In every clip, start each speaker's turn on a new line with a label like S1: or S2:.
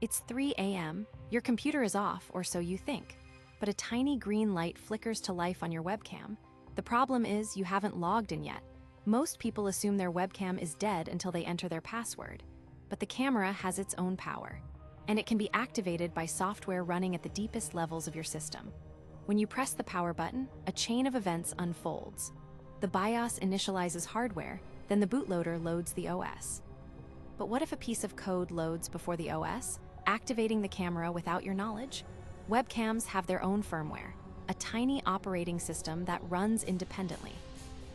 S1: It's 3 a.m., your computer is off, or so you think, but a tiny green light flickers to life on your webcam. The problem is you haven't logged in yet. Most people assume their webcam is dead until they enter their password, but the camera has its own power, and it can be activated by software running at the deepest levels of your system. When you press the power button, a chain of events unfolds. The BIOS initializes hardware, then the bootloader loads the OS. But what if a piece of code loads before the OS, activating the camera without your knowledge? Webcams have their own firmware, a tiny operating system that runs independently.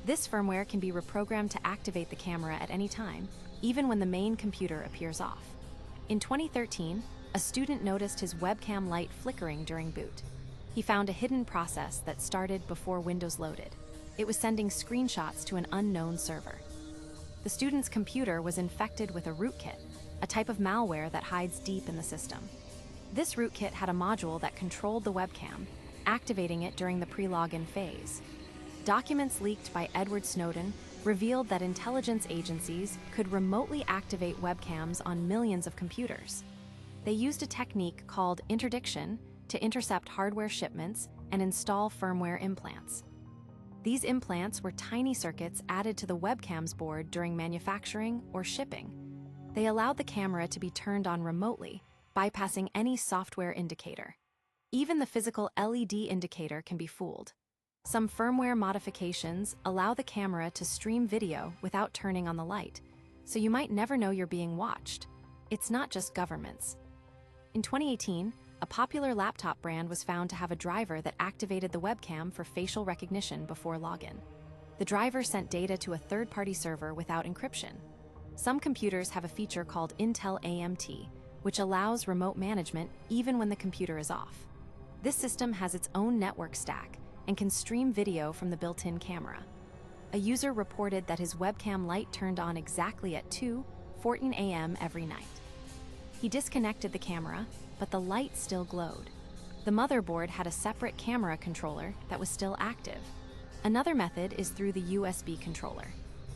S1: This firmware can be reprogrammed to activate the camera at any time, even when the main computer appears off. In 2013, a student noticed his webcam light flickering during boot. He found a hidden process that started before Windows loaded. It was sending screenshots to an unknown server. The student's computer was infected with a rootkit, a type of malware that hides deep in the system. This rootkit had a module that controlled the webcam, activating it during the pre-login phase. Documents leaked by Edward Snowden revealed that intelligence agencies could remotely activate webcams on millions of computers. They used a technique called interdiction to intercept hardware shipments and install firmware implants. These implants were tiny circuits added to the webcam's board during manufacturing or shipping. They allowed the camera to be turned on remotely, bypassing any software indicator. Even the physical LED indicator can be fooled. Some firmware modifications allow the camera to stream video without turning on the light, so you might never know you're being watched. It's not just governments. In 2018, a popular laptop brand was found to have a driver that activated the webcam for facial recognition before login. The driver sent data to a third-party server without encryption. Some computers have a feature called Intel AMT, which allows remote management even when the computer is off. This system has its own network stack and can stream video from the built-in camera. A user reported that his webcam light turned on exactly at 2:14 a.m. every night. He disconnected the camera, but the light still glowed. The motherboard had a separate camera controller that was still active. Another method is through the USB controller.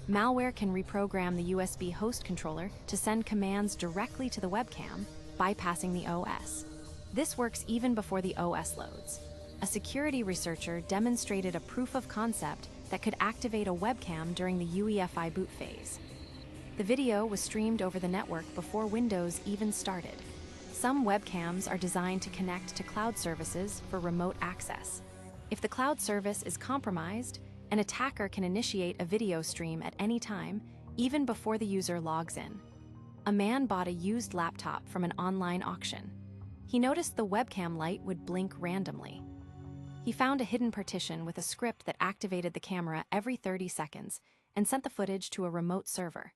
S1: Malware can reprogram the USB host controller to send commands directly to the webcam, bypassing the OS. This works even before the OS loads. A security researcher demonstrated a proof of concept that could activate a webcam during the UEFI boot phase. The video was streamed over the network before Windows even started. Some webcams are designed to connect to cloud services for remote access. If the cloud service is compromised, an attacker can initiate a video stream at any time, even before the user logs in. A man bought a used laptop from an online auction. He noticed the webcam light would blink randomly. He found a hidden partition with a script that activated the camera every 30 seconds and sent the footage to a remote server.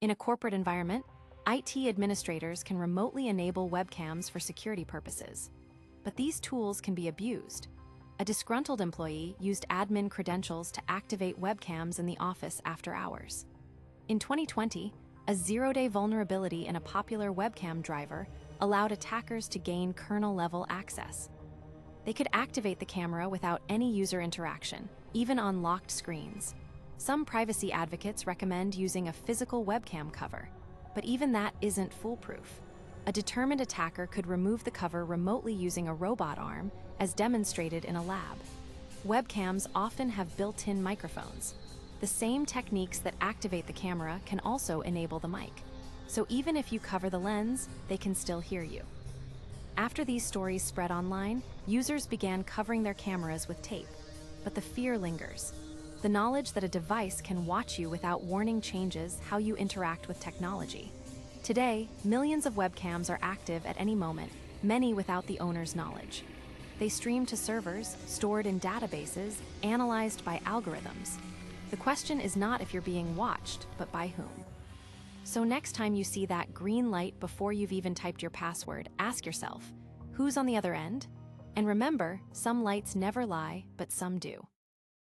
S1: In a corporate environment, IT administrators can remotely enable webcams for security purposes. But these tools can be abused. A disgruntled employee used admin credentials to activate webcams in the office after hours. In 2020, a zero-day vulnerability in a popular webcam driver allowed attackers to gain kernel-level access. They could activate the camera without any user interaction, even on locked screens. Some privacy advocates recommend using a physical webcam cover, but even that isn't foolproof. A determined attacker could remove the cover remotely using a robot arm, as demonstrated in a lab. Webcams often have built-in microphones. The same techniques that activate the camera can also enable the mic. So even if you cover the lens, they can still hear you. After these stories spread online, users began covering their cameras with tape. But the fear lingers. The knowledge that a device can watch you without warning changes how you interact with technology. Today, millions of webcams are active at any moment, many without the owner's knowledge. They stream to servers, stored in databases, analyzed by algorithms. The question is not if you're being watched, but by whom. So next time you see that green light before you've even typed your password, ask yourself, who's on the other end? And remember, some lights never lie, but some do.